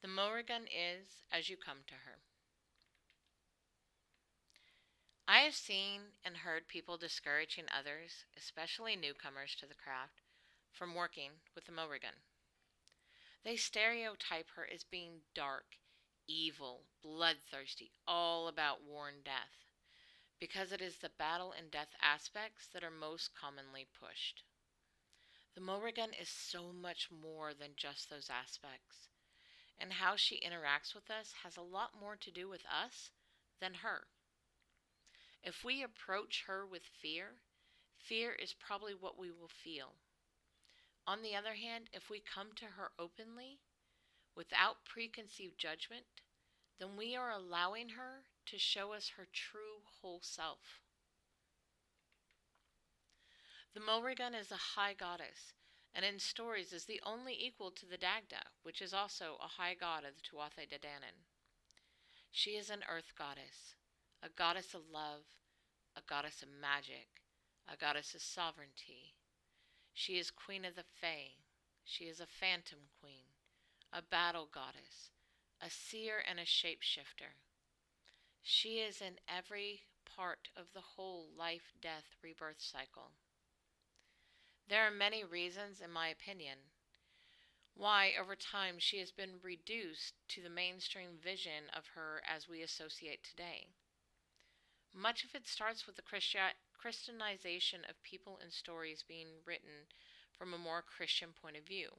The Morrigan is as you come to her. I have seen and heard people discouraging others, especially newcomers to the craft, from working with the Morrigan. They stereotype her as being dark, evil, bloodthirsty, all about war and death, because it is the battle and death aspects that are most commonly pushed. The Morrigan is so much more than just those aspects, and how she interacts with us has a lot more to do with us than her. If we approach her with fear, fear is probably what we will feel. On the other hand, if we come to her openly, without preconceived judgment, then we are allowing her to show us her true whole self. The Morrigan is a high goddess, and in stories is the only equal to the Dagda, which is also a high god of the Tuatha De Danann. She is an earth goddess, a goddess of love, a goddess of magic, a goddess of sovereignty. She is queen of the Fae. She is a phantom queen, a battle goddess, a seer and a shapeshifter. She is in every part of the whole life, death, rebirth cycle. There are many reasons, in my opinion, why over time she has been reduced to the mainstream vision of her as we associate today. Much of it starts with the Christianization of people and stories being written from a more Christian point of view.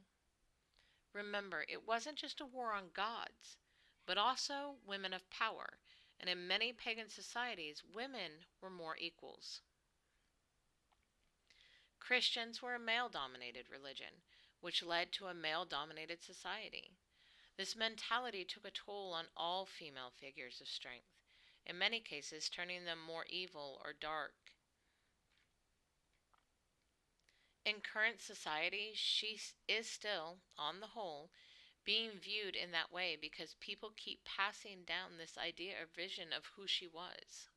Remember, it wasn't just a war on gods, but also women of power, and in many pagan societies, women were more equals. Christians were a male dominated religion, which led to a male dominated society. This mentality took a toll on all female figures of strength, in many cases turning them more evil or dark. In current society, she is still, on the whole, being viewed in that way because people keep passing down this idea or vision of who she was.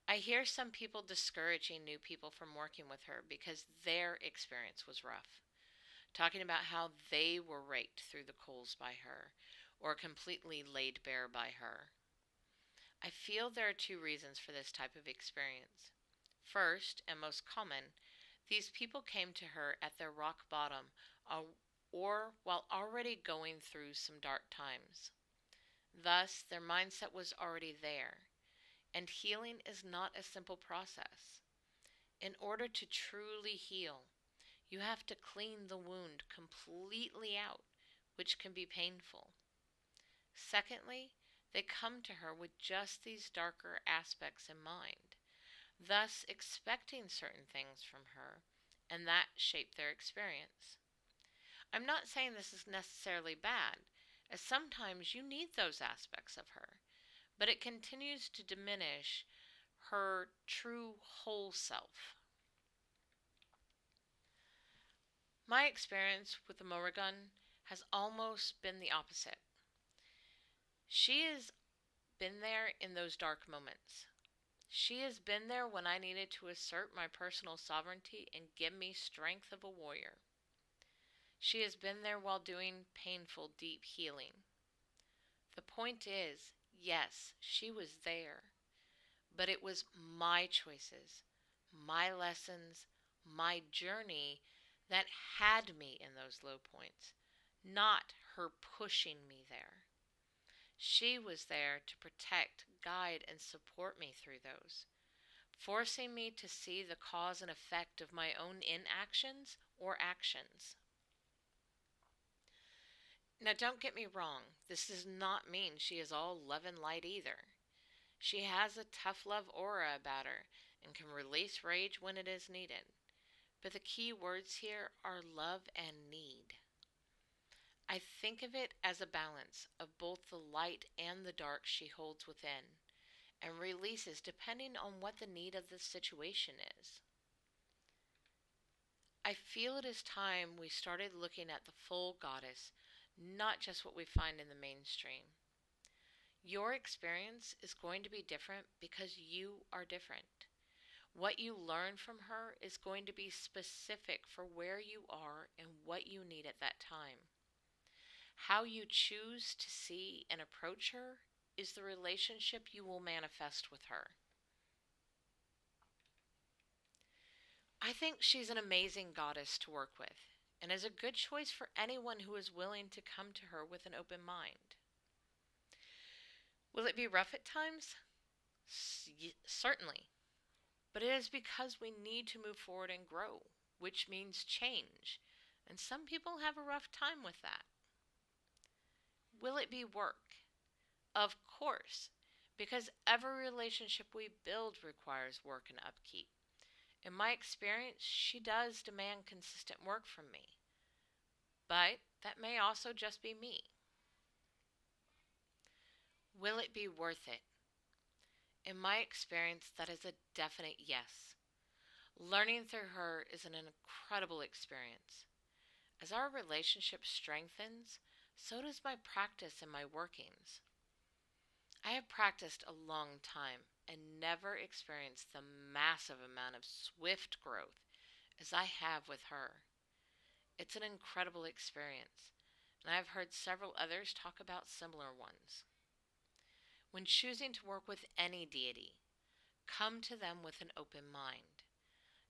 I hear some people discouraging new people from working with her because their experience was rough, talking about how they were raked through the coals by her or completely laid bare by her. I feel there are two reasons for this type of experience. First, and most common, these people came to her at their rock bottom or while already going through some dark times. Thus, their mindset was already there, and healing is not a simple process. In order to truly heal, you have to clean the wound completely out, which can be painful. Secondly, they come to her with just these darker aspects in mind, thus expecting certain things from her, and that shape their experience. I'm not saying this is necessarily bad, as sometimes you need those aspects of her, but it continues to diminish her true whole self. My experience with the Morrigan has almost been the opposite. She has been there in those dark moments. She has been there when I needed to assert my personal sovereignty and give me strength of a warrior. She has been there while doing painful, deep healing. The point is, yes, she was there, but it was my choices, my lessons, my journey that had me in those low points, not her pushing me there. She was there to protect, guide, and support me through those, forcing me to see the cause and effect of my own inactions or actions. Now, don't get me wrong, this does not mean she is all love and light either. She has a tough love aura about her and can release rage when it is needed. But the key words here are love and need. I think of it as a balance of both the light and the dark she holds within, and releases depending on what the need of the situation is. I feel it is time we started looking at the full goddess, not just what we find in the mainstream. Your experience is going to be different because you are different. What you learn from her is going to be specific for where you are and what you need at that time. How you choose to see and approach her is the relationship you will manifest with her. I think she's an amazing goddess to work with, and is a good choice for anyone who is willing to come to her with an open mind. Will it be rough at times? Certainly. But it is because we need to move forward and grow, which means change. And some people have a rough time with that. Will it be work? Of course, because every relationship we build requires work and upkeep. In my experience, she does demand consistent work from me. But that may also just be me. Will it be worth it? In my experience, that is a definite yes. Learning through her is an incredible experience. As our relationship strengthens, so does my practice and my workings. I have practiced a long time and never experienced the massive amount of swift growth as I have with her. It's an incredible experience, and I have heard several others talk about similar ones. When choosing to work with any deity, come to them with an open mind.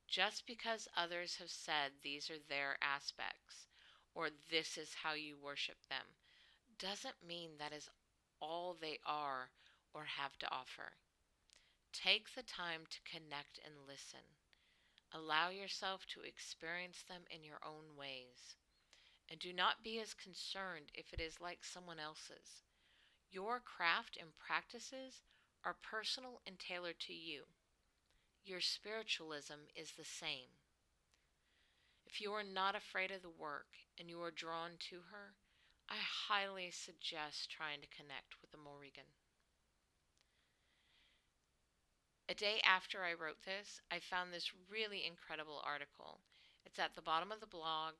Just because others have said these are their aspects, or this is how you worship them, doesn't mean that is all they are or have to offer. Take the time to connect and listen. Allow yourself to experience them in your own ways. And do not be as concerned if it is like someone else's. Your craft and practices are personal and tailored to you. Your spiritualism is the same. If you are not afraid of the work and you are drawn to her, I highly suggest trying to connect with the Morrigan. A day after I wrote this, I found this really incredible article. It's at the bottom of the blog.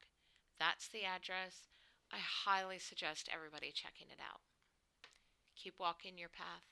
That's the address. I highly suggest everybody checking it out. Keep walking your path.